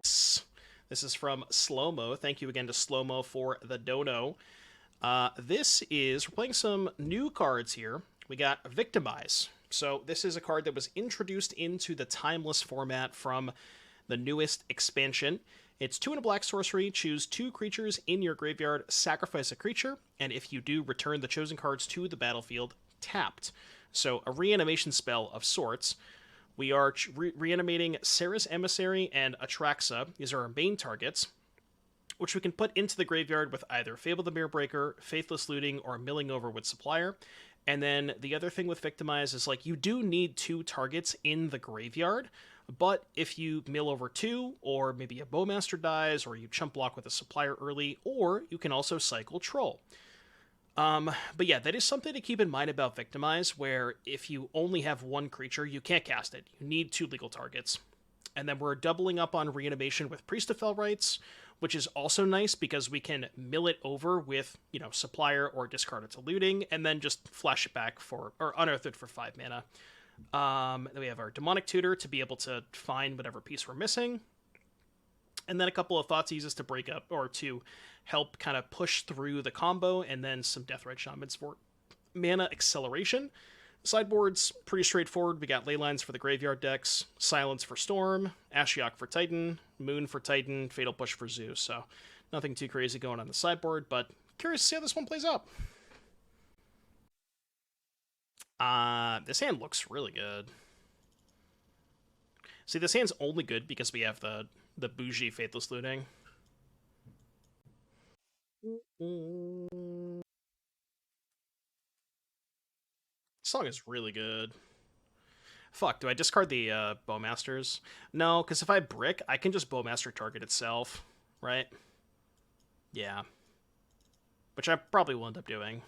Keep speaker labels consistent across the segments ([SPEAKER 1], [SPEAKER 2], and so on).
[SPEAKER 1] Yes. This is from Slow-Mo. Thank you again to Slow-Mo for the dono. We're playing some new cards here. We got Victimize. So this is a card that was introduced into the Timeless format from the newest expansion. It's 2 and a black sorcery. Choose 2 creatures in your graveyard, sacrifice a creature, and if you do, return the chosen cards to the battlefield tapped. So a reanimation spell of sorts. We are reanimating Sarah's Emissary and Atraxa. These are our main targets, which we can put into the graveyard with either Fable the Mirrorbreaker, Faithless Looting, or Milling Over with Supplier. And then the other thing with Victimize is, like, you do need 2 targets in the graveyard, but if you mill over 2, or maybe a Bowmaster dies, or you chump block with a Supplier early, or you can also cycle Troll. But yeah, that is something to keep in mind about Victimize, where if you only have 1 creature, you can't cast it. You need 2 legal targets. And then we're doubling up on Reanimation with Priest of Fell Rites, which is also nice because we can mill it over with, Supplier or discard it to Looting, and then just flash it back or unearth it for 5 mana. Then we have our Demonic Tutor to be able to find whatever piece we're missing. And then a couple of Thoughtseizes to break up, or to help kind of push through the combo, and then some Deathrite Shamans for mana acceleration. Sideboard's pretty straightforward. We got Leylines for the graveyard decks, Silence for Storm, Ashiok for Titan, Moon for Titan, Fatal Push for Zeus. So nothing too crazy going on the sideboard, but curious to see how this one plays out. This hand looks really good. See, this hand's only good because we have the bougie Faithless Looting. This song is really good. Fuck, do I discard the Bowmasters? No, because if I brick, I can just Bowmaster target itself, right? Yeah. Which I probably will end up doing.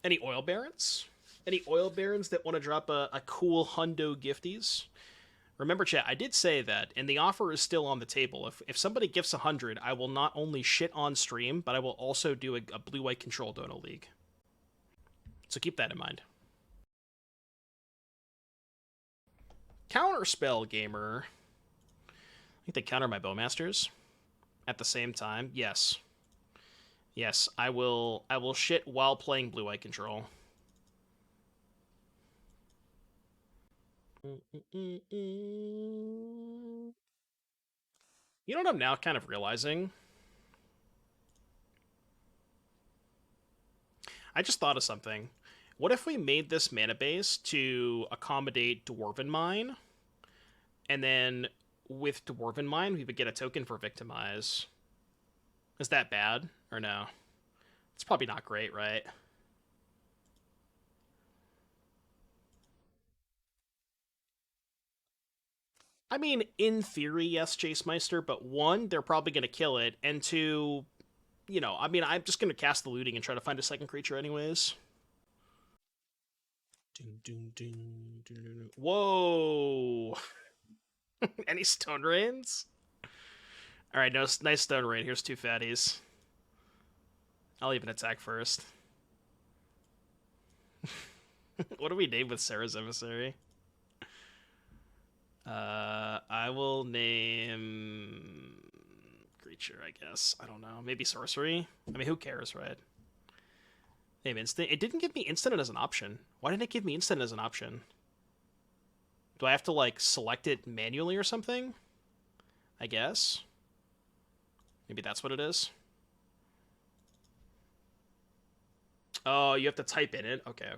[SPEAKER 1] Any Oil Barons? Any Oil Barons that want to drop a cool Hundo Gifties? Remember, chat, I did say that, and the offer is still on the table. If somebody gifts 100, I will not only shit on stream, but I will also do a blue-white control Dono League. So keep that in mind. Counterspell Gamer. I think they counter my Bowmasters at the same time. Yes. Yes, I will shit while playing blue-white control. You know what I'm now kind of realizing? I just thought of something. What if we made this mana base to accommodate Dwarven Mine? And then with Dwarven Mine, we would get a token for Victimize. Is that bad? Or no? It's probably not great, right? I mean, in theory, yes, Jace Meister, but 1, they're probably going to kill it, and 2, I'm just going to cast the Looting and try to find a second creature anyways. Whoa! Any Stone Rains? Alright, no, nice Stone Rain. Here's 2 fatties. I'll even attack first. What do we name with Sarah's Emissary? I will name creature, I guess. I don't know. Maybe sorcery? I mean, who cares, right? Name instant. It didn't give me instant as an option. Why didn't it give me instant as an option? Do I have to, like, select it manually or something? I guess. Maybe that's what it is. Oh, you have to type in it? Okay.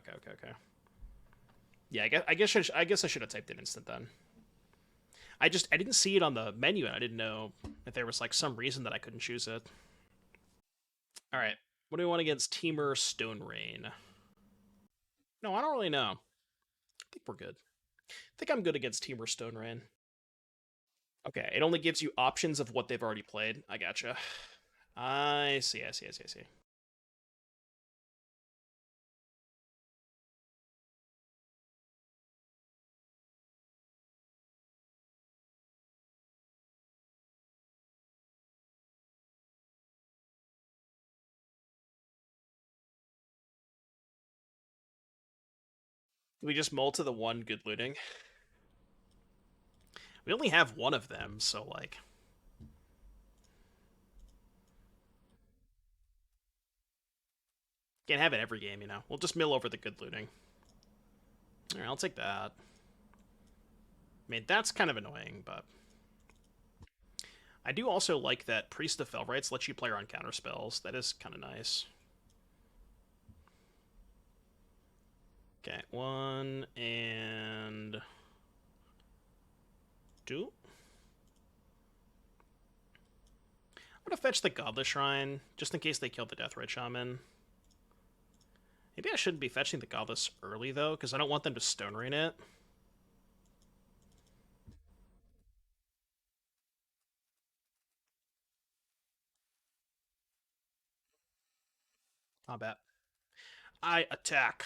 [SPEAKER 1] Yeah, I guess I should have typed in instant then. I didn't see it on the menu, and I didn't know if there was, like, some reason that I couldn't choose it. Alright. What do we want against Temur Stone Rain? No, I don't really know. I think we're good. I think I'm good against Temur Stone Rain. Okay, it only gives you options of what they've already played. I gotcha. I see. We just mull to the 1 good looting. We only have one of them, so, like... Can't have it every game, you know? We'll just mill over the good looting. Alright, I'll take that. I mean, that's kind of annoying, but... I do also like that Priest of Felrights lets you play around counterspells. That is kind of nice. Okay, 1 and 2. I'm gonna fetch the Godless Shrine, just in case they kill the Deathrite Shaman. Maybe I shouldn't be fetching the Godless early, though, because I don't want them to Stone Rain it. Not bad. I attack.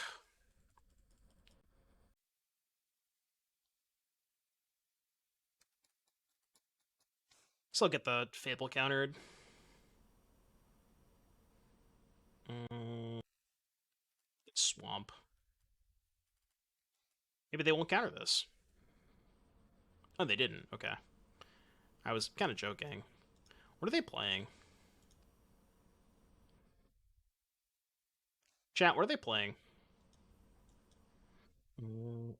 [SPEAKER 1] So I'll get the Fable countered. Swamp. Maybe they won't counter this. Oh, they didn't. Okay. I was kind of joking. What are they playing? Chat, what are they playing? Do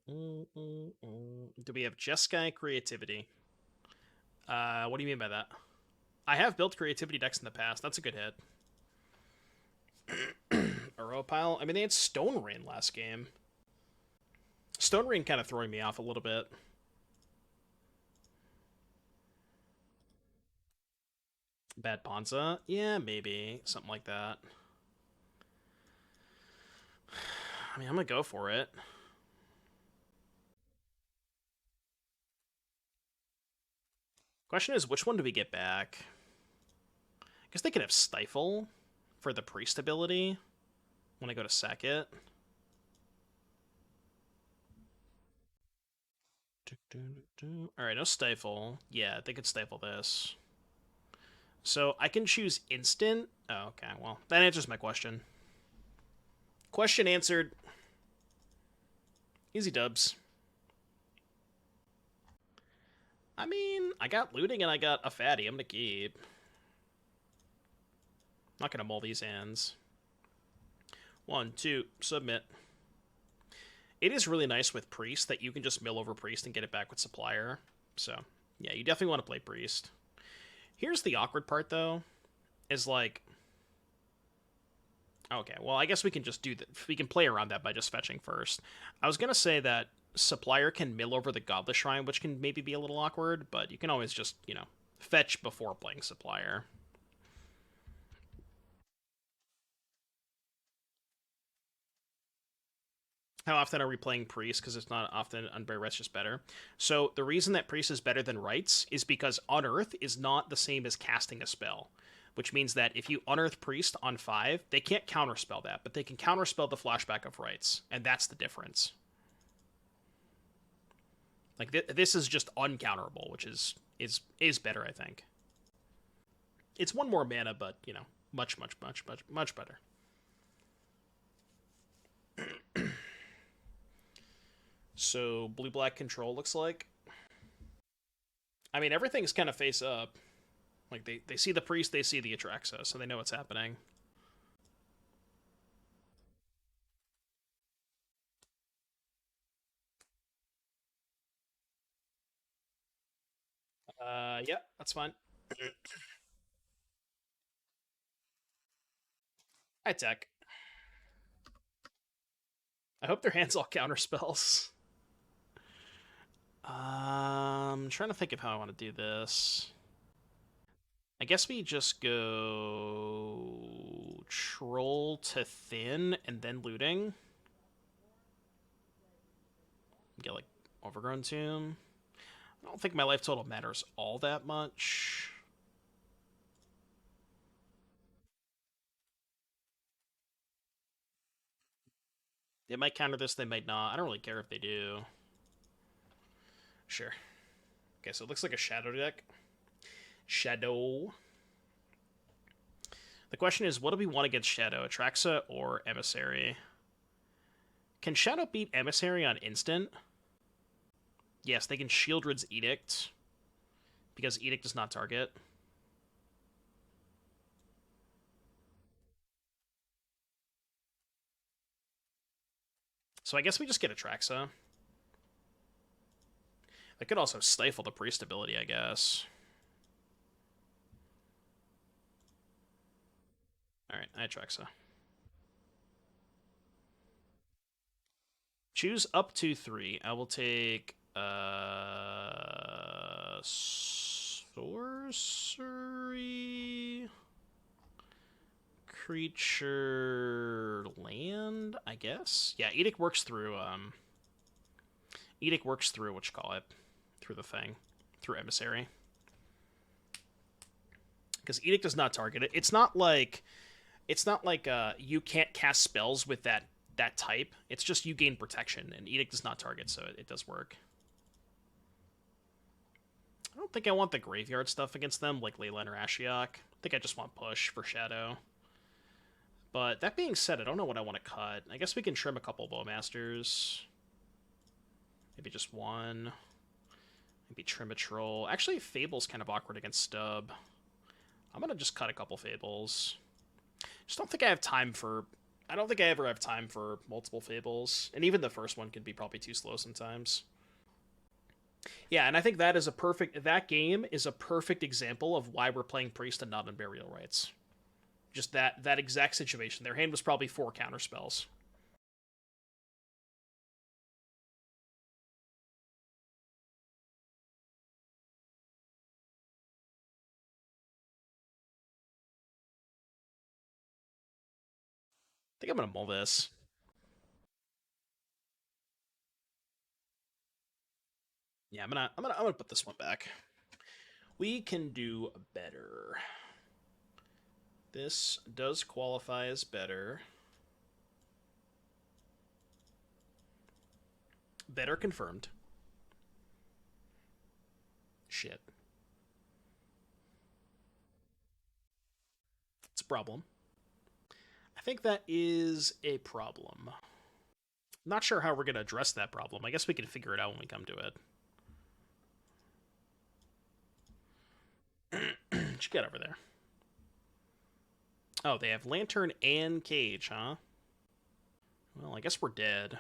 [SPEAKER 1] we have Jeskai Creativity? What do you mean by that? I have built creativity decks in the past. That's a good hit. Uro pile? I mean, they had Stone Rain last game. Stone Rain kind of throwing me off a little bit. Bad Ponza? Yeah, maybe. Something like that. I mean, I'm gonna go for it. Question is, which one do we get back? I guess they could have Stifle for the Priest ability when I go to sack it. Alright, no Stifle. Yeah, they could Stifle this. So I can choose Instant. Oh, okay, well, that answers my question. Question answered. Easy dubs. I mean, I got looting and I got a fatty. I'm gonna keep. Not gonna mull these hands. 1, 2, submit. It is really nice with Priest that you can just mill over Priest and get it back with Supplier. So, yeah, you definitely want to play Priest. Here's the awkward part, though, is like... Okay, well, I guess we can just do that. We can play around that by just fetching first. I was gonna say that Supplier can mill over the Godless Shrine, which can maybe be a little awkward, but you can always just, you know, fetch before playing Supplier. How often are we playing Priest? Because it's not often. Unburied Right's just better. So the reason that Priest is better than Rights is because Unearth is not the same as casting a spell. Which means that if you Unearth Priest on 5, they can't counterspell that, but they can counterspell the flashback of Rights. And that's the difference. Like, this is just uncounterable, which is better, I think. It's one more mana, but, you know, much better. So, blue-black control looks like. I mean, everything's kind of face up. Like, they see the Priest, they see the Atraxa, so they know what's happening. Yeah, that's fine. I attack. I hope their hands all counter spells. I'm trying to think of how I want to do this. I guess we just go Troll to Thin and then looting. Get like Overgrown Tomb. I don't think my life total matters all that much. They might counter this, they might not. I don't really care if they do. Sure. Okay, so it looks like a Shadow deck. Shadow. The question is, what do we want against Shadow? Atraxa or Emissary? Can Shadow beat Emissary on instant? Yes, they can Shieldred's Edict. because Edict does not target. So I guess we just get Atraxa. I could also stifle the priest ability, I guess. Alright, I Atraxa. Choose up to 3. I will take sorcery creature land, I guess. Yeah, Edict works through what you call it, through the thing, through Emissary. Because Edict does not target it. It's not like you can't cast spells with that type. It's just you gain protection, and Edict does not target, so it does work. I don't think I want the graveyard stuff against them, like Leyline or Ashiok. I think I just want push for Shadow. But that being said, I don't know what I want to cut. I guess we can trim a couple Bowmasters. Maybe just one. Maybe trim a Troll. Actually, Fable's kind of awkward against Stub. I'm going to just cut a couple Fables. Just don't think I have time for... I don't think I ever have time for multiple Fables. And even the first one can be probably too slow sometimes. Yeah, and I think that is a perfect... That game is a perfect example of why we're playing Priest and not on Burial Rites. Just that exact situation. Their hand was probably 4 counterspells. I think I'm gonna mull this. Yeah, I'm gonna put this one back. We can do better. This does qualify as better. Better confirmed. Shit. It's a problem. I think that is a problem. Not sure how we're going to address that problem. I guess we can figure it out when we come to it. What you got over there? Oh, they have Lantern and Cage, huh? Well, I guess we're dead.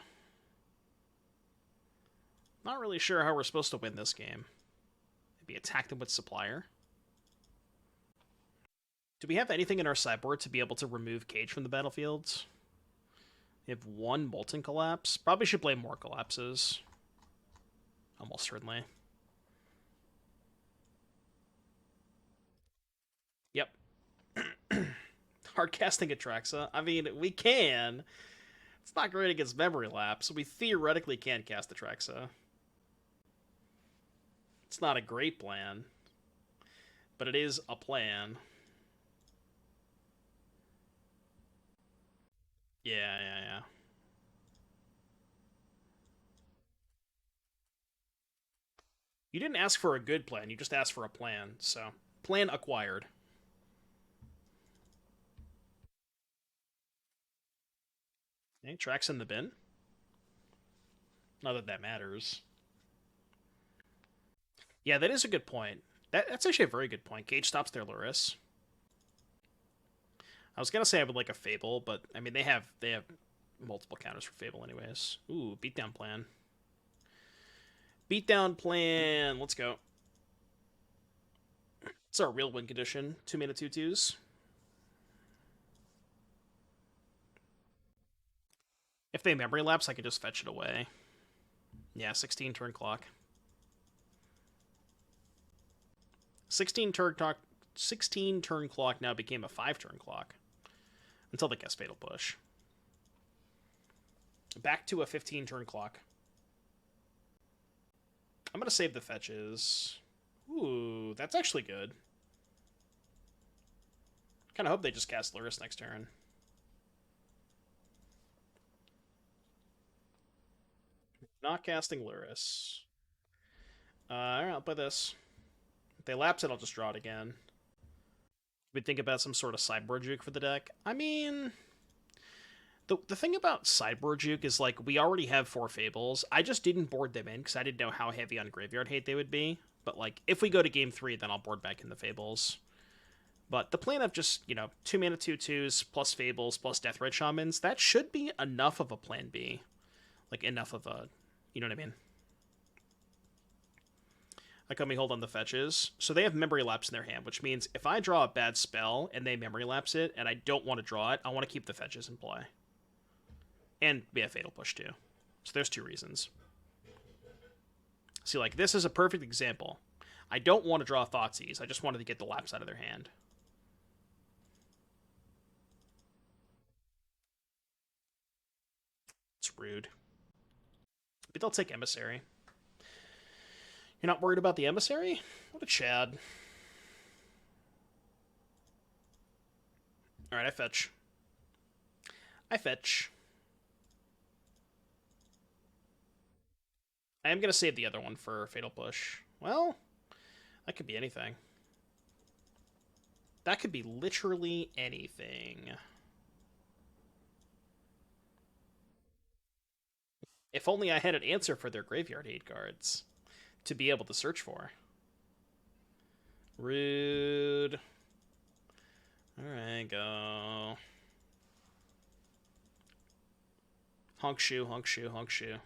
[SPEAKER 1] Not really sure how we're supposed to win this game. Maybe attack them with Supplier. Do we have anything in our sideboard to be able to remove Cage from the battlefield? We have 1 Molten Collapse. Probably should play more Collapses. Almost certainly. Yep. Hard casting Atraxa. I mean, we can. It's not great against Memory Lapse. We theoretically can cast Atraxa. It's not a great plan, but it is a plan. Yeah. You didn't ask for a good plan, you just asked for a plan, so... Plan acquired. Okay, tracks in the bin. Not that that matters. Yeah, that is a good point. That's actually a very good point. Cage stops their Luris. I was gonna say I would like a Fable, but I mean they have multiple counters for Fable anyways. Ooh, beatdown plan. Beatdown plan. Let's go. It's our real win condition. 2 mana 2/2s. If they memory lapse, I can just fetch it away. Yeah, 16 turn clock. 16 turn clock now became a 5 turn clock. Until they cast Fatal Push. Back to a 15 turn clock. I'm going to save the fetches. Ooh, that's actually good. Kind of hope they just cast Luris next turn. Not casting Luris. Alright, I'll play this. If they lapse it, I'll just draw it again. We think about some sort of sideboard juke for the deck. I mean... The thing about sideboard juke is, like, we already have 4 Fables. I just didn't board them in because I didn't know how heavy on graveyard hate they would be. But like, if we go to game 3, then I'll board back in the Fables. But the plan of just, 2 mana 2/2s plus Fables plus Death Red Shamans, that should be enough of a plan B. Like, enough of a, you know what I mean? Like, let me hold on the fetches. So they have Memory Lapse in their hand, which means if I draw a bad spell and they Memory Lapse it, and I don't want to draw it, I want to keep the fetches in play. And we have Fatal Push, too. So there's 2 reasons. See, like, this is a perfect example. I don't want to draw Thoughtseize. I just wanted to get the Lapse out of their hand. It's rude. But they'll take Emissary. You're not worried about the Emissary? What a Chad. Alright, I fetch. I fetch. I am going to save the other one for Fatal Push. Well, that could be anything. That could be literally anything. If only I had an answer for their graveyard hate cards to be able to search for. Rude. Alright, go. Honk shoe, honk shoe, honk shoe.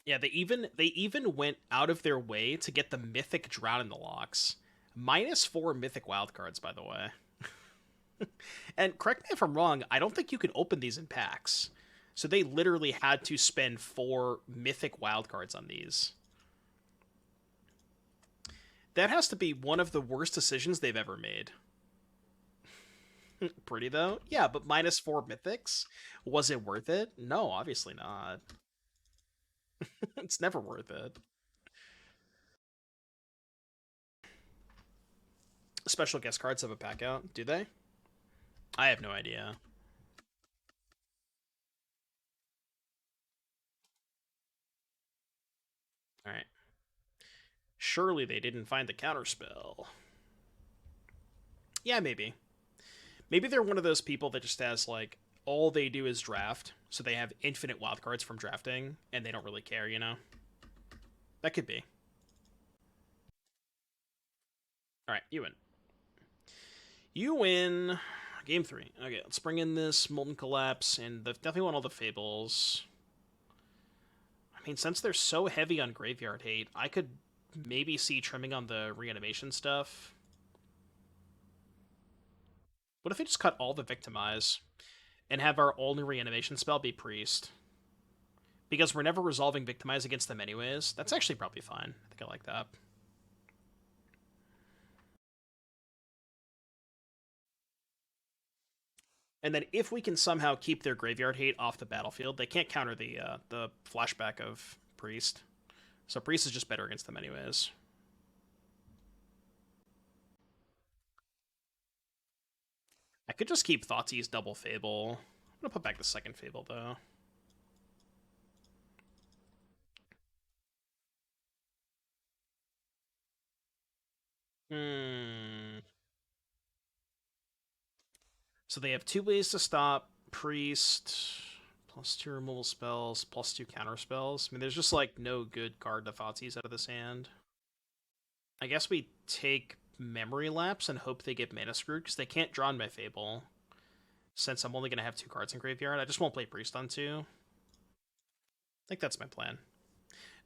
[SPEAKER 1] Yeah, they even went out of their way to get the Mythic Drown in the Locks. -4 Mythic wildcards, by the way. And correct me if I'm wrong, I don't think you can open these in packs. So they literally had to spend 4 Mythic wildcards on these. That has to be one of the worst decisions they've ever made. Pretty, though? Yeah, but -4 Mythics? Was it worth it? No, obviously not. It's never worth it. Special guest cards have a pack out, do they? I have no idea. Alright. Surely they didn't find the counterspell. Yeah, maybe. Maybe they're one of those people that just has, like, all they do is draft, so they have infinite wildcards from drafting, and they don't really care, you know? That could be. Alright, you win. You win. Game 3. Okay, let's bring in this Molten Collapse, and definitely want all the Fables. I mean, since they're so heavy on Graveyard Hate, I could maybe see trimming on the reanimation stuff. What if we just cut all the Victimize and have our only reanimation spell be Priest? Because we're never resolving Victimize against them anyways. That's actually probably fine. I think I like that. And then if we can somehow keep their Graveyard Hate off the battlefield, they can't counter the flashback of Priest. So Priest is just better against them anyways. I could just keep Thoughtseize double Fable. I'm gonna put back the second Fable, though. Hmm. So they have 2 ways to stop Priest, +2 removal spells, +2 counter spells. I mean, there's just, like, no good card to Thoughtseize out of this hand. I guess we take Memory Lapse and hope they get mana screwed, because they can't draw on my Fable. Since I'm only going to have 2 cards in graveyard, I just won't play Priest on 2. I think that's my plan.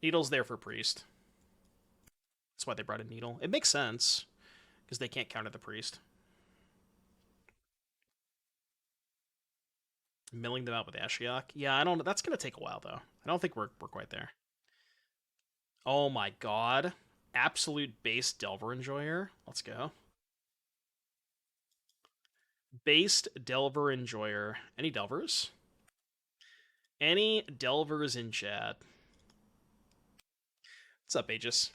[SPEAKER 1] Needle's there for Priest. That's why they brought in Needle. It makes sense, because they can't counter the Priest. Milling them out with Ashiok. Yeah, I don't know. That's going to take a while, though. I don't think we're quite there. Oh my god. Absolute base Delver Enjoyer. Let's go. Based Delver Enjoyer. Any Delvers? Any Delvers in chat? What's up, Aegis?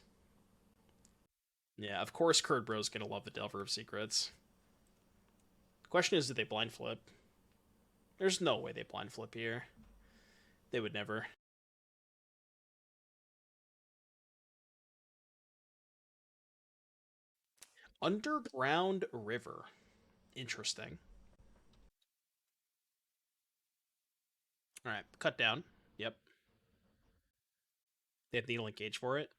[SPEAKER 1] Yeah, of course Kurd Bro's gonna love the Delver of Secrets. The question is, do they blind flip? There's no way they blind flip here. They would never. Underground River. Interesting. Alright, cut down. Yep. They have Needle and Cage for it.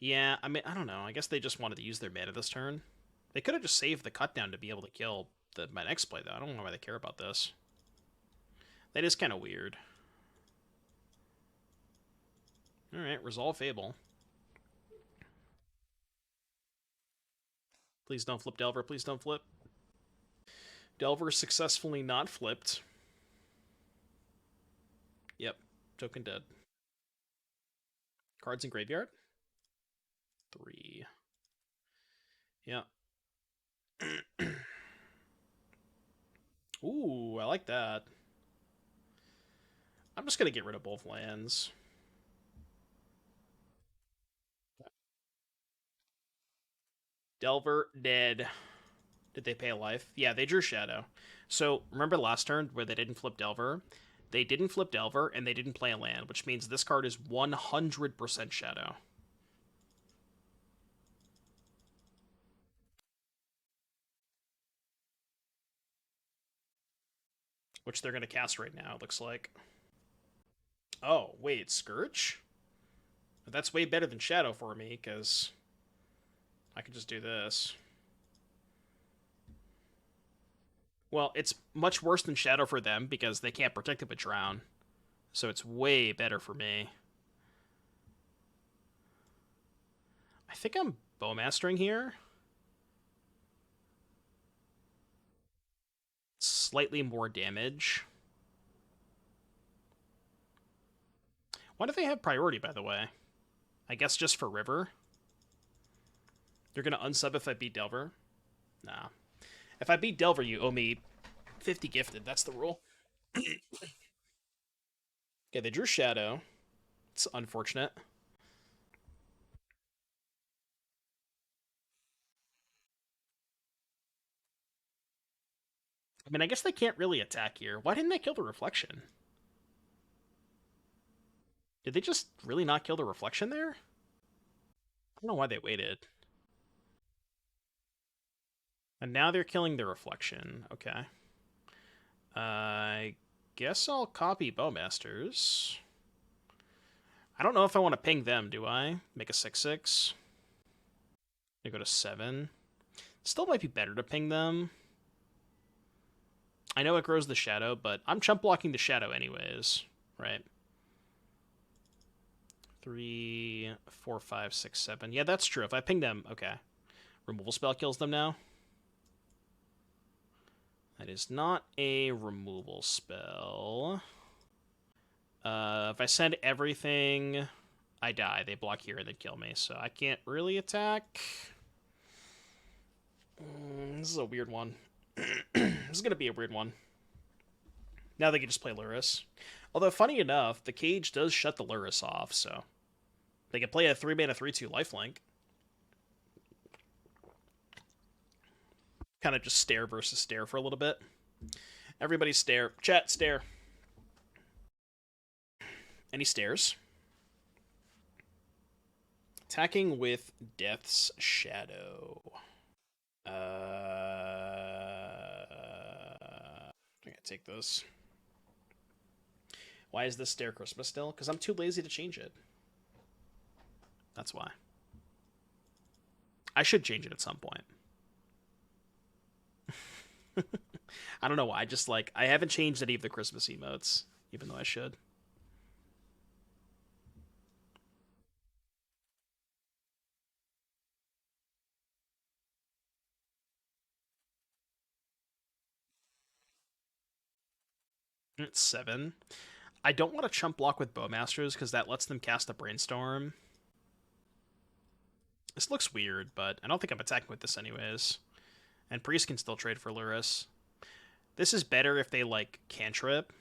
[SPEAKER 1] Yeah, I mean, I don't know. I guess they just wanted to use their mana this turn. They could have just saved the cut down to be able to kill my next play, though. I don't know why they care about this. That is kind of weird. Alright, Resolve Fable. Please don't flip Delver. Please don't flip. Delver successfully not flipped. Yep. Token dead. Cards in graveyard? 3. Yeah. Ooh, I like that. I'm just going to get rid of both lands. Delver, dead. Did they pay a life? Yeah, they drew Shadow. So, remember last turn where they didn't flip Delver? They didn't flip Delver, and they didn't play a land, which means this card is 100% Shadow. Which they're going to cast right now, it looks like. Oh, wait, Scourge? That's way better than Shadow for me, because I could just do this. Well, it's much worse than Shadow for them, because they can't protect it with Drown. So it's way better for me. I think I'm Bowmastering here. Slightly more damage. Why do they have priority, by the way? I guess just for River. You're going to unsub if I beat Delver? Nah. If I beat Delver, you owe me 50 gifted. That's the rule. Okay, they drew Shadow. It's unfortunate. I mean, I guess they can't really attack here. Why didn't they kill the Reflection? Did they just really not kill the Reflection there? I don't know why they waited. And now they're killing the Reflection. Okay. I guess I'll copy Bowmasters. I don't know if I want to ping them, do I? Make a 6/6. I go to 7. Still might be better to ping them. I know it grows the Shadow, but I'm chump blocking the Shadow anyways, right? 3, 4, 5, 6, 7. Yeah, that's true. If I ping them, okay. Removal spell kills them now. That is not a removal spell. If I send everything, I die. They block here and they kill me, so I can't really attack. This is a weird one. This is going to be a weird one. Now they can just play Lurrus. Although, funny enough, the Cage does shut the Lurrus off, so they can play a 3-mana 3/2 lifelink. Kind of just stare versus stare for a little bit. Everybody stare. Chat, stare. Any stares? Attacking with Death's Shadow. I'm gonna take this. Why is this Stare Christmas still? Because I'm too lazy to change it. That's why. I should change it at some point. I don't know why. I just like I haven't changed any of the Christmas emotes, even though I should. It's 7. I don't want to chump block with Bowmasters because that lets them cast a Brainstorm. This looks weird, but I don't think I'm attacking with this anyways. And Priest can still trade for Lurrus. This is better if they, like, cantrip,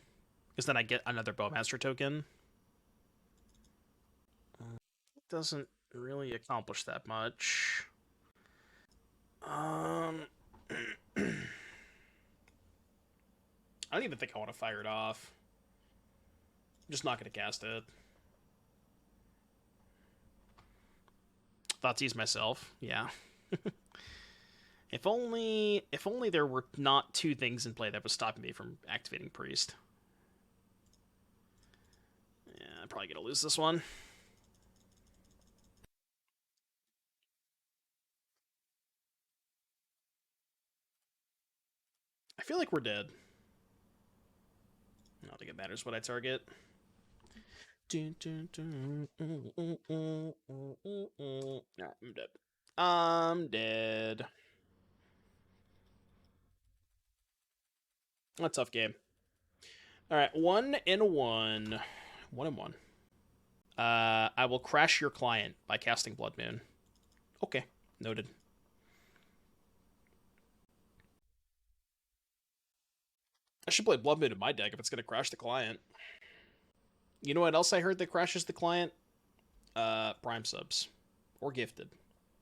[SPEAKER 1] because then I get another Bowmaster token. It doesn't really accomplish that much. I don't even think I want to fire it off. I'm just not going to cast it. Thoughtseize myself, yeah. If only there were not two things in play that was stopping me from activating Priest. Yeah, I'm probably gonna lose this one. feel like we're dead. I don't think it matters what I target. Nah, I'm dead. I'm dead. A tough game. All right, 1-1. 1-1. I will crash your client by casting Blood Moon. Okay, noted. I should play Blood Moon in my deck if it's going to crash the client. You know what else I heard that crashes the client? Prime subs. Or gifted.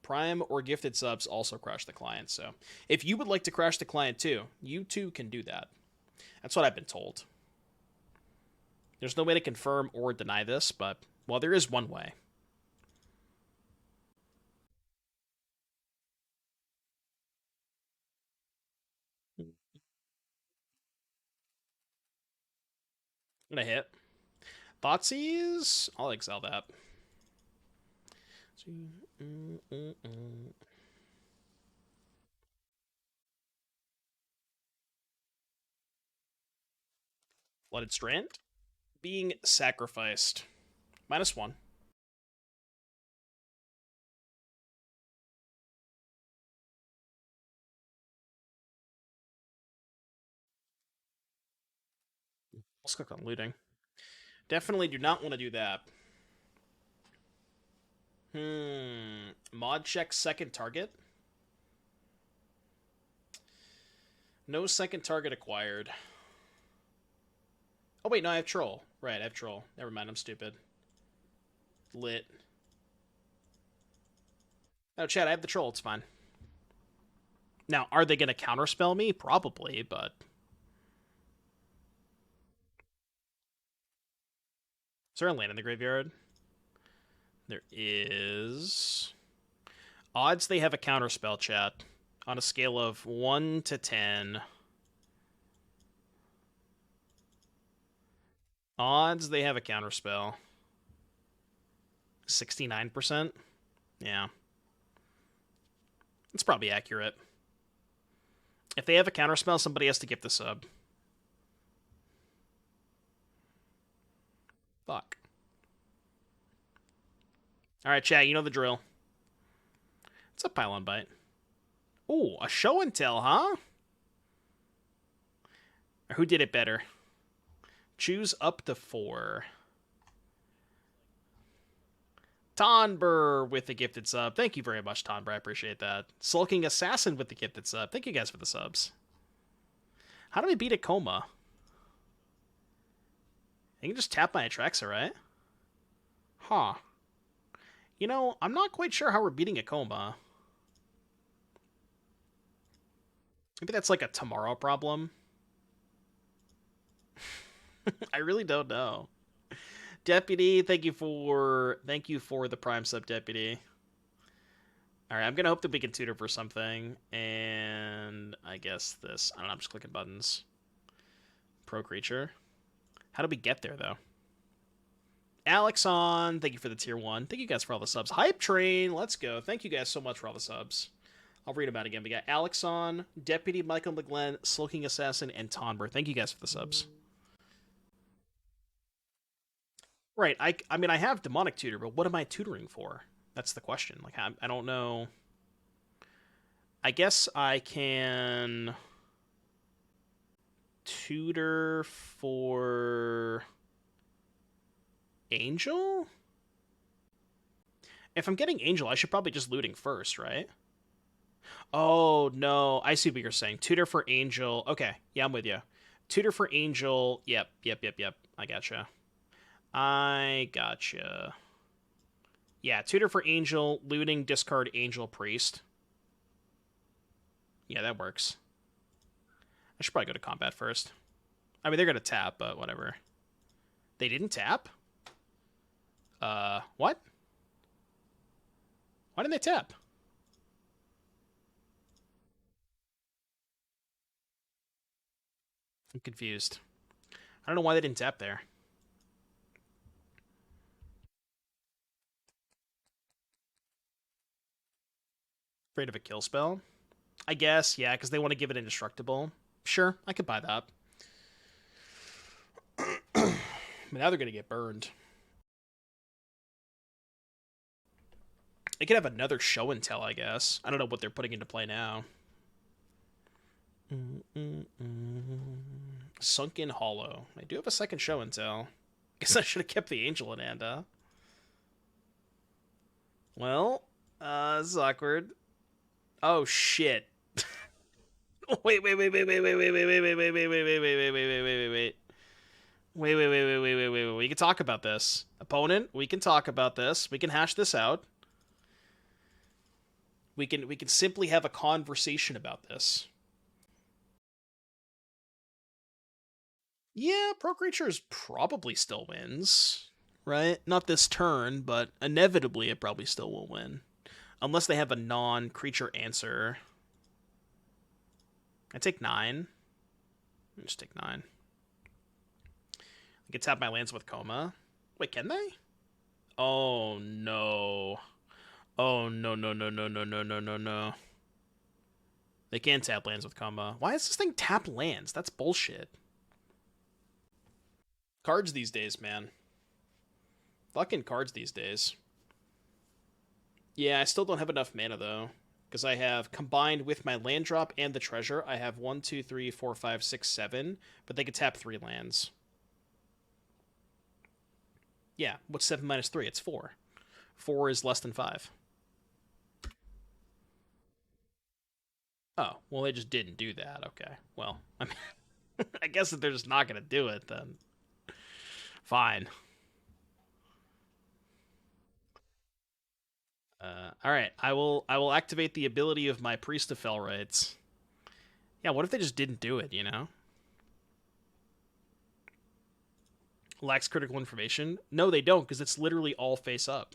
[SPEAKER 1] Prime or gifted subs also crash the client, so if you would like to crash the client too, you too can do that. That's what I've been told. There's no way to confirm or deny this, but, well, there is one way. Gonna hit. Thoughtseize? I'll exile that. Blooded Strand? Being sacrificed. -1. Let's click on looting. Definitely do not want to do that. Mod check second target. No second target acquired. Oh, wait, no, I have Troll. Right, I have Troll. Never mind, I'm stupid. Lit. Oh, Chad, I have the Troll. It's fine. Now, are they going to counterspell me? Probably, but... Is there a land in the graveyard? There is... Odds they have a counterspell, chat. On a scale of 1 to 10. Odds they have a counterspell. 69%? Yeah. It's probably accurate. If they have a counterspell, somebody has to gift the sub. Fuck. Alright, chat, you know the drill. It's a pylon bite. Ooh, a show and tell, huh? Or who did it better? Choose up to 4. Tonber with the gifted sub. Thank you very much, Tonber. I appreciate that. Sulking Assassin with the gifted sub. Thank you guys for the subs. How do we beat a coma? I can just tap my Atraxa, right? Huh. You know, I'm not quite sure how we're beating a coma. Maybe that's like a tomorrow problem. I really don't know. Deputy, thank you for the prime sub, Deputy. All right, I'm gonna hope that we can tutor for something, and I guess this. I don't know. I'm just clicking buttons. Pro creature. How do we get there though? Alexon, thank you for the tier 1. Thank you guys for all the subs. Hype Train, let's go. Thank you guys so much for all the subs. I'll read them out again. We got Alexon, Deputy Michael McGlenn, Sulking Assassin, and Tonber. Thank you guys for the subs. Right, I mean, I have Demonic Tutor, but what am I tutoring for? That's the question. Like, I don't know. I guess I can tutor for Angel? If I'm getting Angel, I should probably just looting first, right? Oh, no. I see what you're saying. Tutor for Angel. Okay. Yeah, I'm with you. Tutor for Angel. Yep. I gotcha. Yeah, tutor for Angel, looting, discard Angel Priest. Yeah, that works. I should probably go to combat first. I mean, they're going to tap, but whatever. They didn't tap? What? Why didn't they tap? I'm confused. I don't know why they didn't tap there. Afraid of a kill spell? I guess, yeah, because they want to give it indestructible. Sure, I could buy that. But now they're going to get burned. They could have another show and tell, I guess. I don't know what they're putting into play now. Sunken Hollow. I do have a second show and tell. Guess I should have kept the Angel in hand, huh? Well, this is awkward. Oh shit. Wait. Wait. We can talk about this. Opponent, we can talk about this. We can hash this out. We can simply have a conversation about this. Yeah, Pro Creatures probably still wins, right? Not this turn, but inevitably it probably still will win. Unless they have a non-creature answer. I take 9. I'll just take 9. I can tap my lands with Coma. Wait, can they? Oh, no. Oh, no. They can tap lands with Coma. Why does this thing tap lands? That's bullshit. Cards these days, man. Fucking cards these days. Yeah, I still don't have enough mana, though. Because I have, combined with my land drop and the treasure, I have 1, 2, 3, 4, 5, 6, 7. But they could tap 3 lands. Yeah, what's 7 minus 3? It's 4. 4 is less than 5. Oh, well, they just didn't do that. Okay. Well, I mean, I guess that they're just not going to do it, then. Fine. All right, I will activate the ability of my Priest of Felrites. Yeah, what if they just didn't do it, you know? Lacks critical information? No, they don't, because it's literally all face up.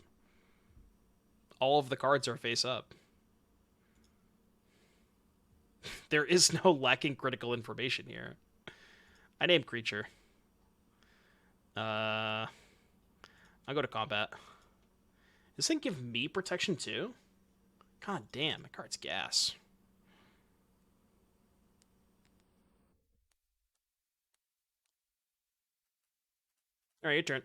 [SPEAKER 1] All of the cards are face up. There is no lacking critical information here. I name creature. I'll go to combat. Does this thing give me protection too? God damn, my card's gas. Alright, your turn.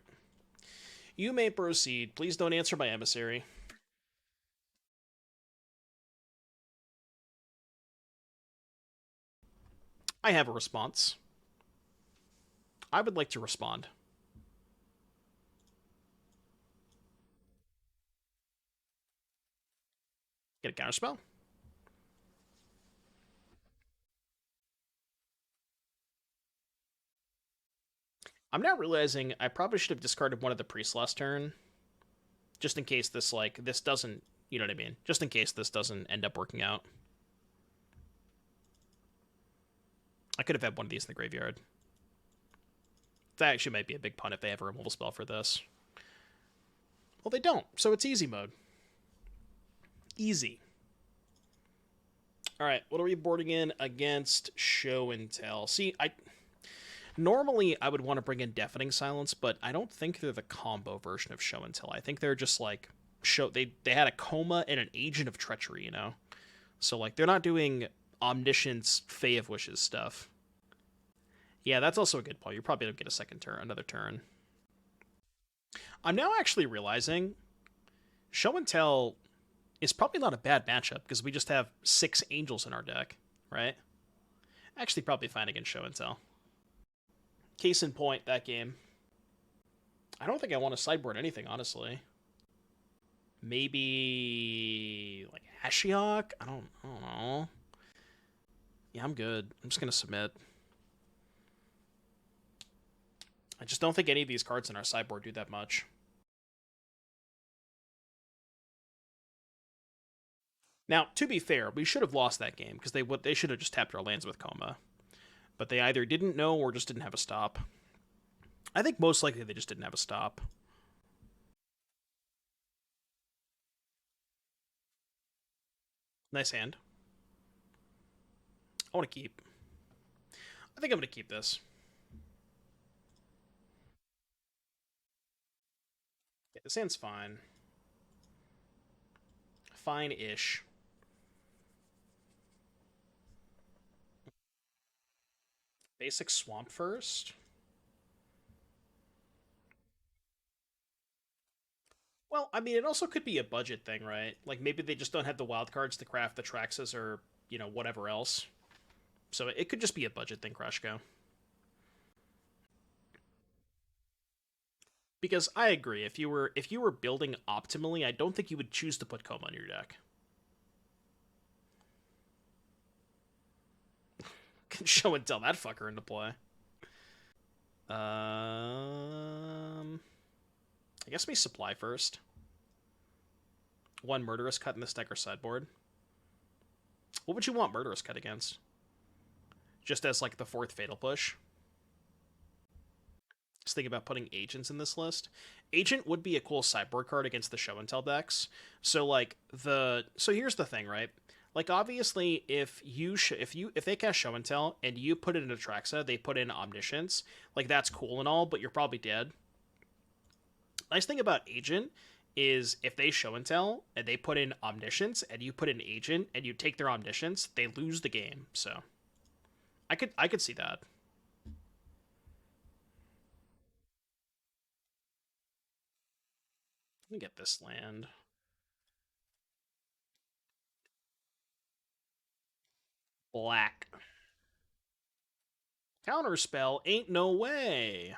[SPEAKER 1] You may proceed. Please don't answer my emissary. I have a response. I would like to respond. Get a counterspell. I'm now realizing I probably should have discarded one of the priests last turn. Just in case this, like, this doesn't, you know what I mean? Just in case this doesn't end up working out. I could have had one of these in the graveyard. That actually might be a big pun if they have a removal spell for this. Well, they don't, so it's easy mode. Easy. Alright, what are we boarding in against Show and Tell? See, normally I would want to bring in Deafening Silence, but I don't think they're the combo version of Show and Tell. I think they're just like they had a Coma and an Agent of Treachery, you know? So like they're not doing Omniscience, Fae of Wishes stuff. Yeah, that's also a good point. You're probably gonna get a second turn, another turn. I'm now actually realizing Show and Tell is probably not a bad matchup because we just have 6 Angels in our deck, right? Actually, probably fine against Show and Tell. Case in point, that game. I don't think I want to sideboard anything, honestly. Maybe like Ashiok? I don't know. Yeah, I'm good. I'm just gonna submit. I just don't think any of these cards in our sideboard do that much. Now, to be fair, we should have lost that game because they should have just tapped our lands with Coma. But they either didn't know or just didn't have a stop. I think most likely they just didn't have a stop. Nice hand. I want to keep. I think I'm going to keep this. Yeah, this hand's fine. Fine-ish. Basic swamp first. Well, I mean, it also could be a budget thing, right? Like maybe they just don't have the wild cards to craft the Traxxas or whatever else. So it could just be a budget thing, Crushko. Because I agree, if you were building optimally, I don't think you would choose to put Koma on your deck. Can show and tell that fucker into play. I guess we supply first. One Murderous Cut in this deck or sideboard. What would you want Murderous Cut against? Just as like the fourth Fatal Push. Just think about putting Agents in this list. Agent would be a cool sideboard card against the Show and Tell decks. So like so here's the thing, right? Like obviously, if they cast Show and Tell and you put it in Atraxa, they put in Omniscience. Like that's cool and all, but you're probably dead. Nice thing about Agent is if they Show and Tell and they put in Omniscience and you put in Agent and you take their Omniscience, they lose the game. So I could see that. Let me get this land. Black. Counterspell? Ain't no way.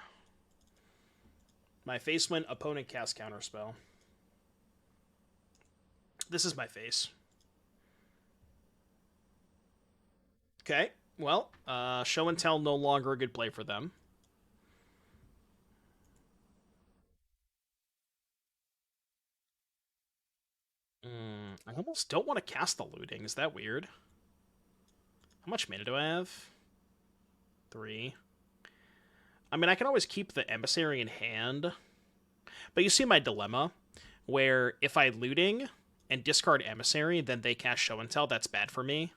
[SPEAKER 1] My face went opponent cast Counterspell. This is my face. Okay, well, Show and Tell no longer a good play for them. I almost don't want to cast the Looting. Is that weird? How much mana do I have? 3. I mean, I can always keep the Emissary in hand. But you see my dilemma, where if I Looting and discard Emissary, then they cast Show and Tell. That's bad for me.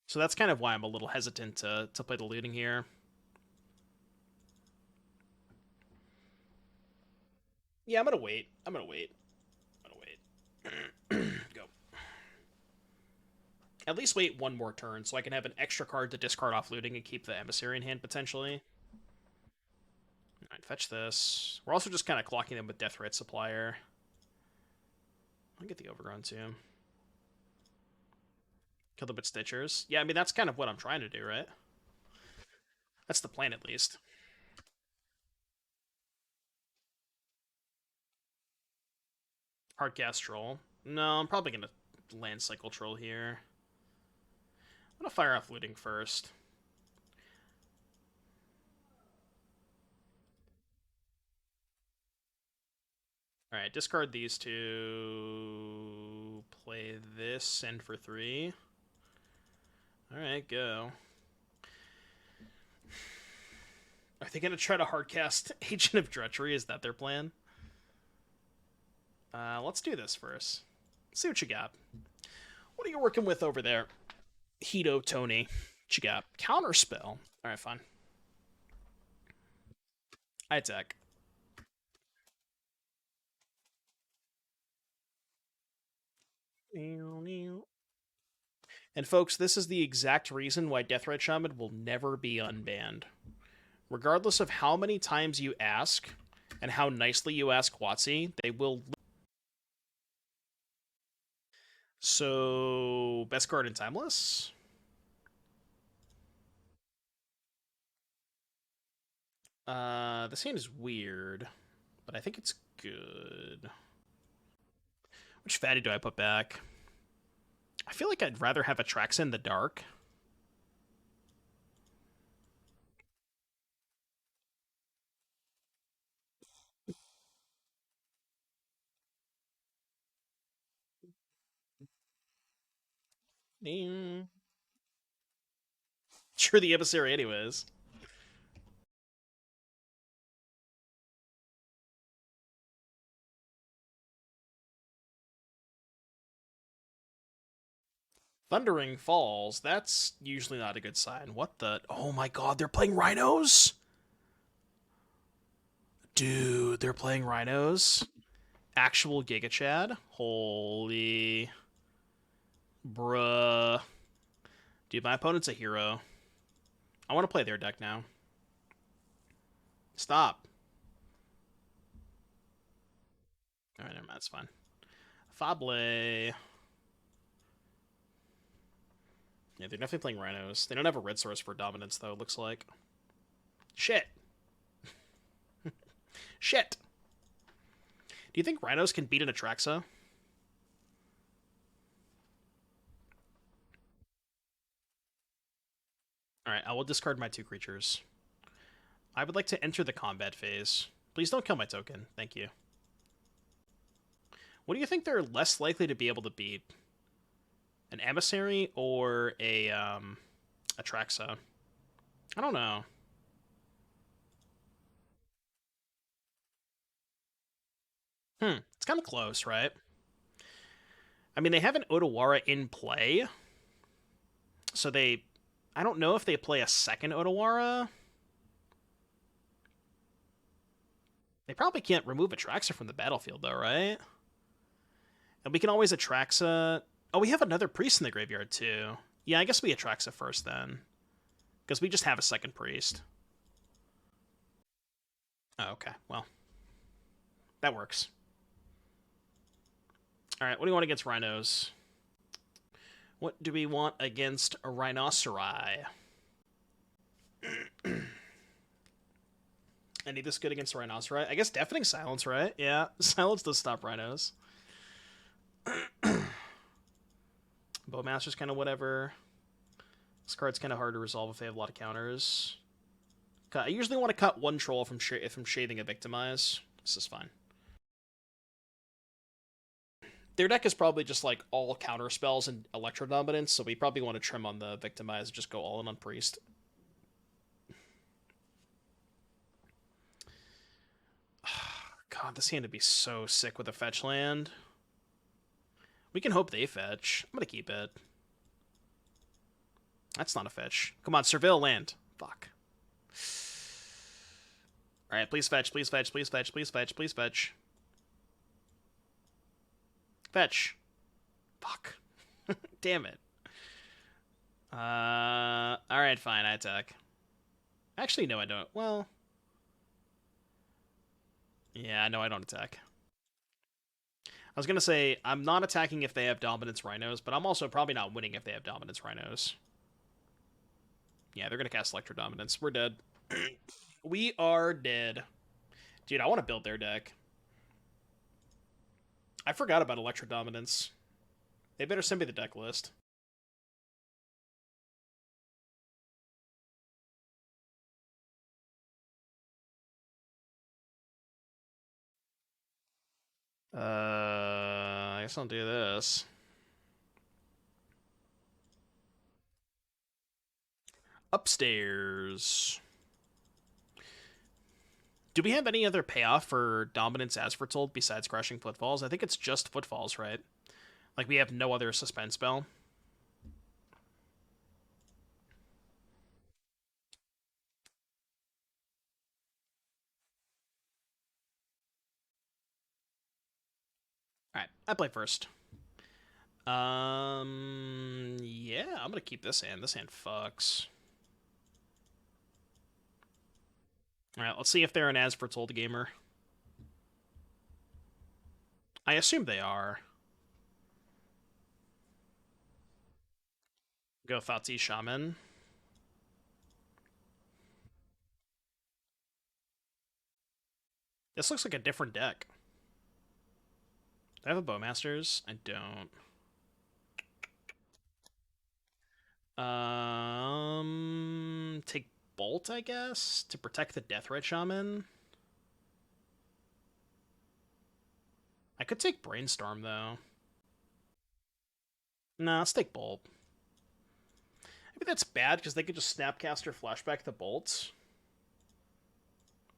[SPEAKER 1] So that's kind of why I'm a little hesitant to play the Looting here. Yeah, I'm gonna wait. I'm gonna wait. Go. At least wait one more turn so I can have an extra card to discard off Looting and keep the Emissary in hand, potentially. Alright, fetch this. We're also just kind of clocking them with Deathrite Supplier. I'll get the Overgrown, too. Kill them with Stitchers. Yeah, I mean, that's kind of what I'm trying to do, right? That's the plan, at least. Hardcast Troll. No, I'm probably going to land Cycle Troll here. I'm going to fire off Looting first. Alright, discard these two. Play this, send for 3. Alright, go. Are they going to try to hardcast Agent of Drudgery? Is that their plan? Let's do this first. Let's see what you got. What are you working with over there? Hito Tony. What you got? Counterspell. Alright, fine. I attack. And folks, this is the exact reason why Deathrite Shaman will never be unbanned. Regardless of how many times you ask, and how nicely you ask WotC, they will... So, best card in Timeless? This hand is weird, but I think it's good. Which fatty do I put back? I feel like I'd rather have a Traxa in the dark. Sure, the Emissary anyways. Thundering Falls, that's usually not a good sign. What the... Oh my god, they're playing Rhinos? Dude, they're playing Rhinos? Actual Giga Chad? Holy... Bruh. Dude, my opponent's a hero. I want to play their deck now. Stop. Alright, never mind, that's fine. Fable. Yeah, they're definitely playing Rhinos. They don't have a red source for dominance, though, it looks like. Shit. Shit. Do you think Rhinos can beat an Atraxa? Alright, I will discard my 2 creatures. I would like to enter the combat phase. Please don't kill my token. Thank you. What do you think they're less likely to be able to beat? An Emissary or a Atraxa? I don't know. It's kind of close, right? I mean, they have an Otawara in play, so they... I don't know if they play a second Otawara. They probably can't remove Atraxa from the battlefield, though, right? And we can always Atraxa... Oh, we have another priest in the graveyard, too. Yeah, I guess we Atraxa first, then. Because we just have a second priest. Oh, okay. Well, that works. Alright, what do you want against Rhinos? What do we want against a Rhinoceri? Any this good against a Rhinoceri? I guess Deafening Silence, right? Yeah, Silence does stop Rhinos. Bowmaster's kind of whatever. This card's kind of hard to resolve if they have a lot of counters. I usually want to cut one troll from shading a Victimize. This is fine. Their deck is probably just like all counter spells and Electro Dominance, so we probably want to trim on the Victimize and just go all in on Priest. God, this hand would be so sick with a fetch land. We can hope they fetch. I'm gonna keep it. That's not a fetch. Come on, Surveil land. Fuck. Alright, please fetch, please fetch, please fetch, please fetch, please fetch. Fetch. Fuck. Damn it. Alright, fine, I attack. Actually, no, I don't. Well... Yeah, no, I don't attack. I was gonna say, I'm not attacking if they have Dominance Rhinos, but I'm also probably not winning if they have Dominance Rhinos. Yeah, they're gonna cast Electro Dominance. We're dead. We are dead. Dude, I want to build their deck. I forgot about Electro Dominance. They better send me the deck list. I guess I'll do this. Upstairs. Do we have any other payoff for Dominance as foretold besides Crushing Footfalls? I think it's just Footfalls, right? Like, we have no other suspend spell. Alright, I play first. Yeah, I'm gonna keep this hand. This hand fucks. Alright, let's see if they're an as foretold gamer. I assume they are. Go Fati Shaman. This looks like a different deck. Do I have a Bowmasters? I don't. Take Bolt, I guess, to protect the Deathrite Shaman. I could take Brainstorm, though. Nah, let's take Bolt. Maybe that's bad, because they could just Snapcaster Flashback the Bolts.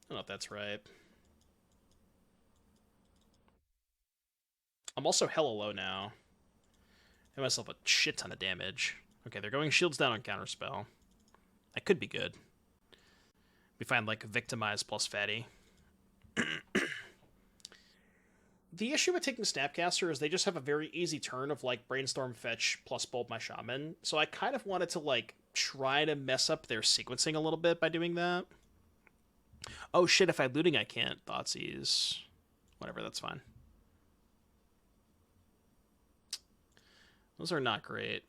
[SPEAKER 1] I don't know if that's right. I'm also hella low now. I have myself a shit ton of damage. Okay, they're going shields down on Counterspell. That could be good. We find, like, Victimize plus Fatty. The issue with taking Snapcaster is they just have a very easy turn of like Brainstorm, Fetch, plus Bulb my Shaman. So I kind of wanted to like try to mess up their sequencing a little bit by doing that. Oh shit, if I'm looting I can't. Thoughtseize. Whatever, that's fine. Those are not great.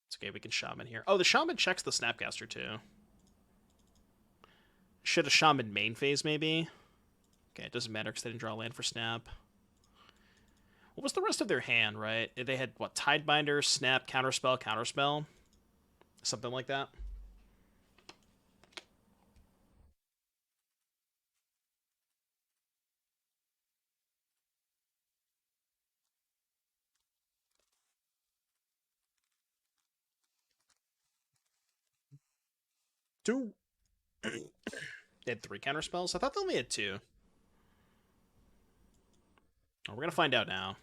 [SPEAKER 1] It's okay, we can Shaman here. Oh, the Shaman checks the Snapcaster too. Should have Shaman main phase, maybe? Okay, it doesn't matter because they didn't draw land for Snap. What was the rest of their hand, right? They had, what, Tidebinder, Snap, Counterspell, Counterspell? Something like that. Two. They had 3 Counterspells? I thought they only had 2. Oh, we're going to find out now.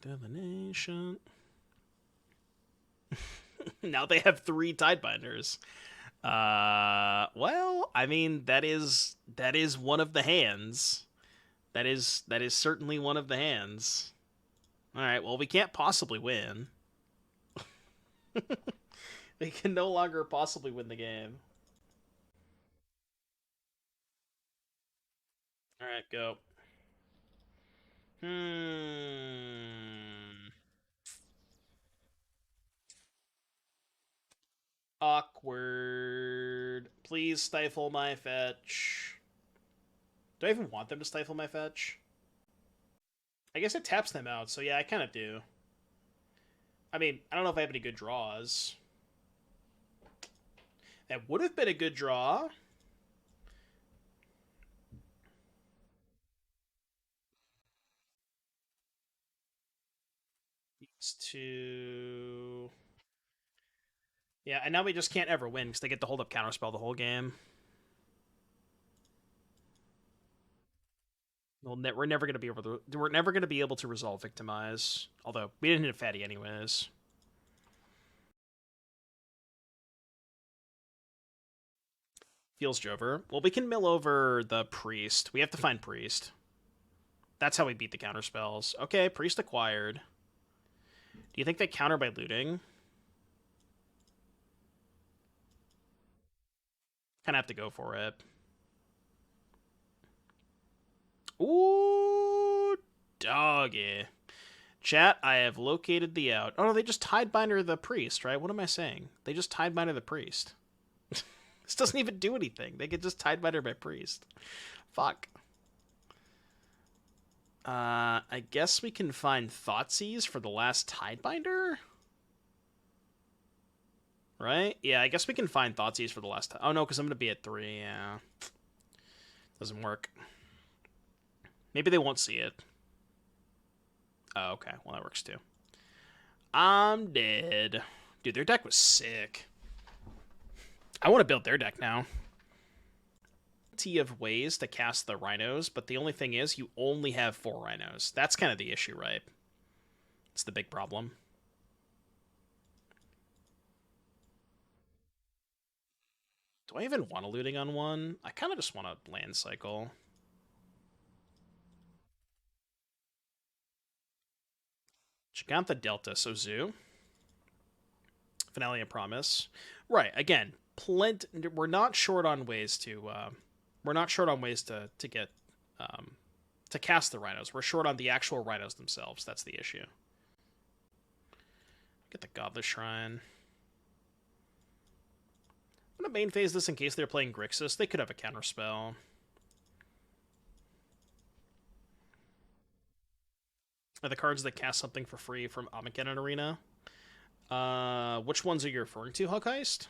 [SPEAKER 1] Divination. Now they have 3 Tidebinders. Well, I mean that is one of the hands. That is certainly one of the hands. All right. Well, we can't possibly win. We can no longer possibly win the game. All right, go. Hmm. Awkward. Please stifle my fetch. Do I even want them to stifle my fetch? I guess it taps them out, so yeah, I kind of do. I mean, I don't know if I have any good draws. That would have been a good draw. These two. Yeah, and now we just can't ever win because they get to hold up Counterspell the whole game. Well, we're never gonna be able to. We're never gonna be able to resolve Victimize. Although we didn't hit Fatty anyways. Feels Jover. Well, we can mill over the Priest. We have to find Priest. That's how we beat the counterspells. Okay, Priest acquired. Do you think they counter by looting? Kind of have to go for it. Ooh, doggy. Chat, I have located the out. Oh, no, they just Tidebinder the Priest, right? What am I saying? They just Tidebinder the Priest. This doesn't even do anything. They could just Tidebinder my Priest. Fuck. I guess we can find Thoughtseize for the last Tidebinder? Right? Yeah, I guess we can find Thoughtseize for the last time. Oh, no, because I'm going to be at 3, yeah. Doesn't work. Maybe they won't see it. Oh, okay. Well, that works too. I'm dead. Dude, their deck was sick. I want to build their deck now. Of ways to cast the rhinos, but the only thing is you only have 4 rhinos. That's kind of the issue, right? It's the big problem. Do I even want a looting on one? I kind of just want a land cycle. Gigantha Delta, so Zoo. Finale of Promise. Right, again, we're not short on ways to we're not short on ways to get to cast the rhinos. We're short on the actual rhinos themselves. That's the issue. Get the Godless Shrine. I'm gonna main phase this in case they're playing Grixis. They could have a counter spell. Are the cards that cast something for free from Armageddon Arena? Which ones are you referring to, Hug Heist?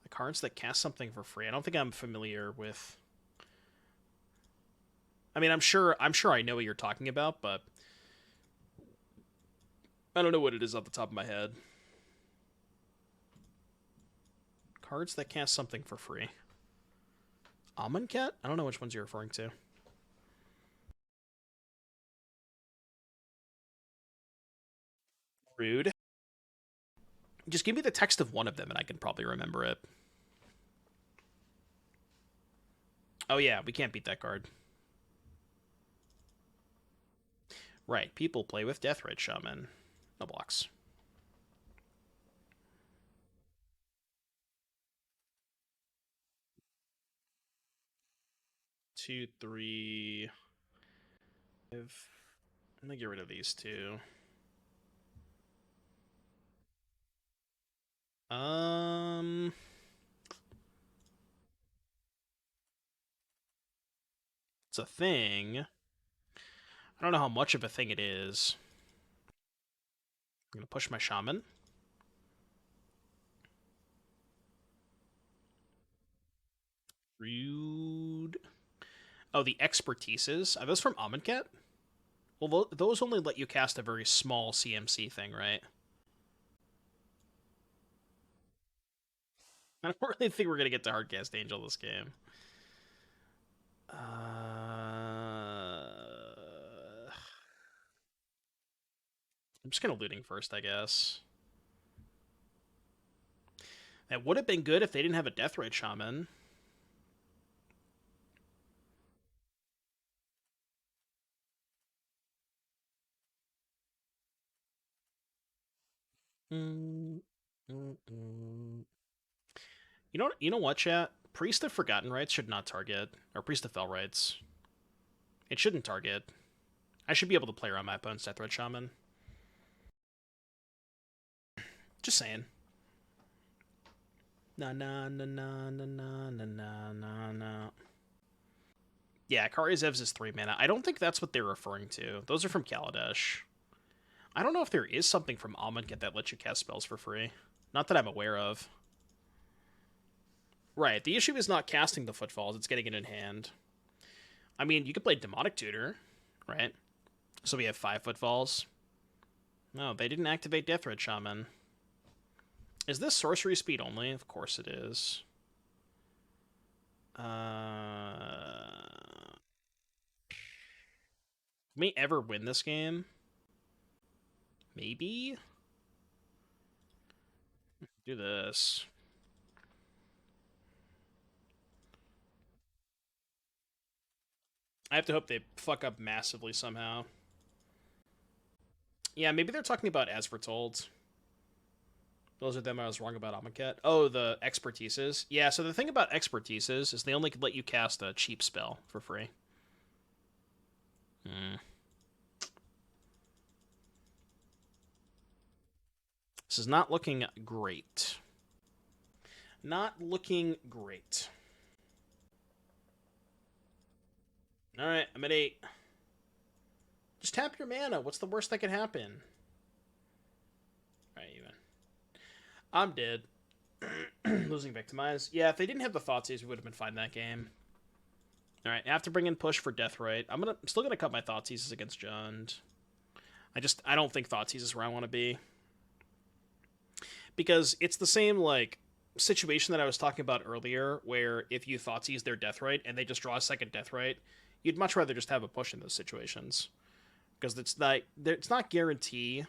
[SPEAKER 1] The cards that cast something for free. I don't think I'm familiar with. I mean, I'm sure I know what you're talking about, but I don't know what it is off the top of my head. Cards that cast something for free. Amonkhet? I don't know which ones you're referring to. Rude. Just give me the text of one of them and I can probably remember it. Oh yeah, we can't beat that card. Right, people play with Deathrite Shaman. No blocks. 2, 3. I'm gonna get rid of these two. Um, it's a thing. I don't know how much of a thing it is. I'm gonna push my shaman. Rude. Oh, the expertises. Are those from Amonkhet? Well, those only let you cast a very small CMC thing, right? I don't really think we're gonna get to Hardcast Angel this game. I'm just gonna looting first, I guess. That would have been good if they didn't have a Deathrite Shaman. Mm, mm, mm. You know what, chat? Priest of Forgotten Rites should not target, or Priest of Fell Rites. It shouldn't target. I should be able to play around my opponent's Deathrite Shaman. Just saying. Na na na na na na na na na na. Yeah, Kari Zevs is 3 mana. I don't think that's what they're referring to. Those are from Kaladesh. I don't know if there is something from Amonkhet that lets you cast spells for free. Not that I'm aware of. Right, the issue is not casting the Footfalls, it's getting it in hand. I mean, you could play Demonic Tutor, right? So we have 5 Footfalls. No, they didn't activate Deathrite Shaman. Is this sorcery speed only? Of course it is. Can we ever win this game? Maybe? Do this. I have to hope they fuck up massively somehow. Yeah, maybe they're talking about As Foretold. Those are them I was wrong about Amonkhet. Oh, the expertises. Yeah, so the thing about expertises is they only could let you cast a cheap spell for free. Hmm. This is not looking great. Not looking great. Alright, I'm at 8. Just tap your mana. What's the worst that could happen? Alright, even. I'm dead. Losing Victimize. Yeah, if they didn't have the Thoughtseize, we would have been fine that game. Alright, I have to bring in Push for Deathrite. I'm still gonna cut my Thoughtseizes against Jund. I don't think Thoughtseize is where I want to be. Because it's the same, like, situation that I was talking about earlier, where if you Thoughtseize their Deathrite and they just draw a second Deathrite, you'd much rather just have a push in those situations. Because it's not guarantee.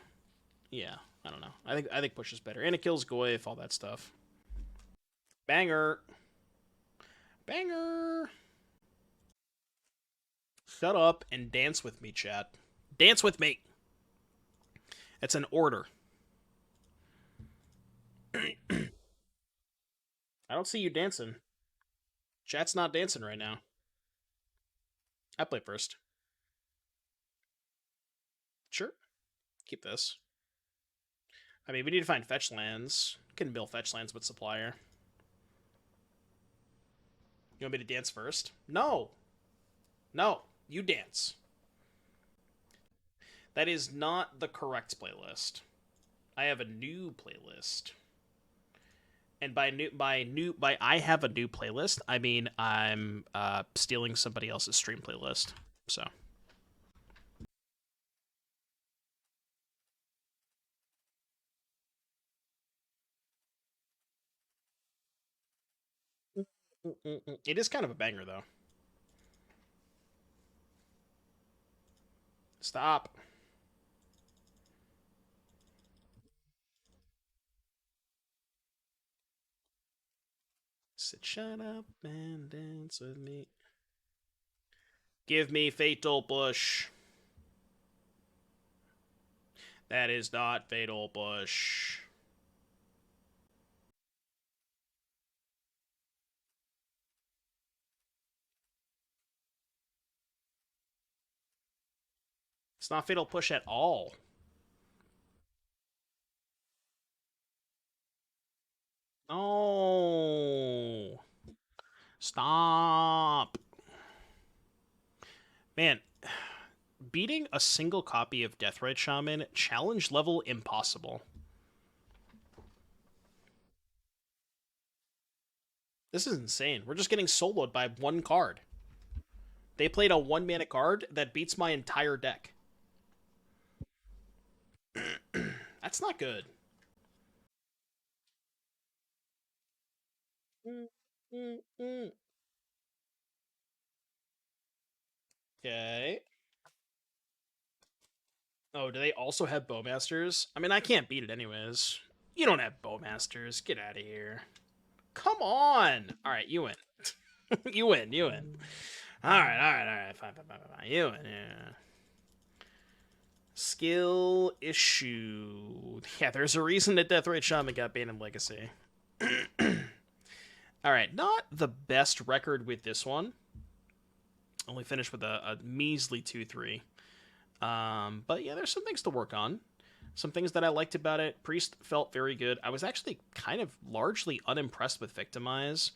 [SPEAKER 1] Yeah, I don't know. I think push is better. And it kills Goyf, all that stuff. Banger. Banger. Shut up and dance with me, chat. Dance with me. It's an order. I don't see you dancing. Chat's not dancing right now. I play first. Sure. Keep this. I mean, we need to find fetch lands. Can mill fetch lands with supplier. You want me to dance first? No. No. You dance. That is not the correct playlist. I have a new playlist. And by I have a new playlist, I mean I'm stealing somebody else's stream playlist. So it is kind of a banger though. Stop. Sit, shut up, and dance with me. Give me Fatal Push. That is not Fatal Push. It's not Fatal Push at all. No. Stop. Man, beating a single copy of Deathrite Shaman, challenge level impossible. This is insane. We're just getting soloed by one card. They played a 1 mana card that beats my entire deck. That's not good. Okay. Oh, do they also have Bowmasters? I mean, I can't beat it anyways. You don't have Bowmasters. Get out of here. Come on. All right, you win. You win. You win. All right. All right. All right. Fine. Fine. Fine. Fine. You win. Yeah. Skill issue. Yeah, there's a reason that Deathrite Shaman got banned in Legacy. All right, not the best record with this one. Only finished with a measly 2-3. But yeah, there's some things to work on. Some things that I liked about it. Priest felt very good. I was actually kind of largely unimpressed with Victimize.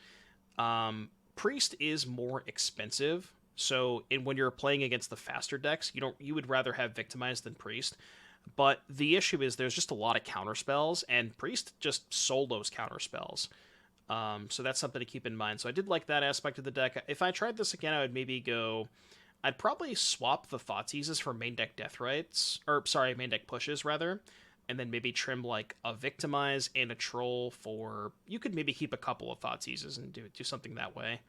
[SPEAKER 1] Priest is more expensive, so when you're playing against the faster decks, you would rather have Victimize than Priest. But the issue is there's just a lot of counter spells, and Priest just solos counter spells. So that's something to keep in mind. So I did like that aspect of the deck. If I tried this again, I would maybe go. I'd probably swap the Thoughtseize for main deck Deathrites, or sorry, main deck pushes rather, and then maybe trim like a Victimize and a Troll for. You could maybe keep a couple of Thoughtseizes and do something that way.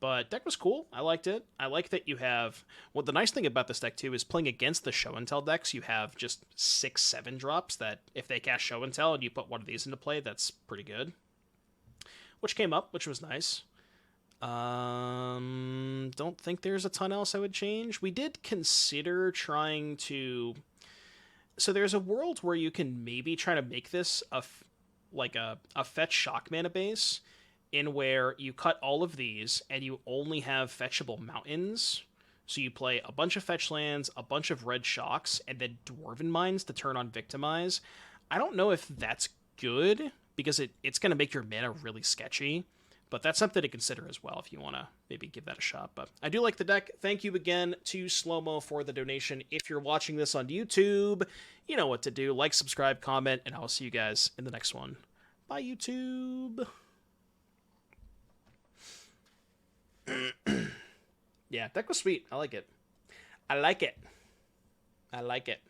[SPEAKER 1] But deck was cool. I liked it. I like that you have. Well, the nice thing about this deck too is playing against the Show and Tell decks. You have just 6-7 drops that if they cast Show and Tell and you put one of these into play, that's pretty good. Which came up, which was nice. Don't think there's a ton else I would change. We did consider trying to. So there's a world where you can maybe try to make this like a fetch shock mana base, in where you cut all of these and you only have fetchable mountains. So you play a bunch of fetch lands, a bunch of red shocks, and then Dwarven Mines to turn on Victimize. I don't know if that's good, because it's going to make your mana really sketchy. But that's something to consider as well if you want to maybe give that a shot. But I do like the deck. Thank you again to Slow-Mo for the donation. If you're watching this on YouTube, you know what to do. Like, subscribe, comment, and I'll see you guys in the next one. Bye, YouTube. Yeah, deck was sweet. I like it. I like it. I like it.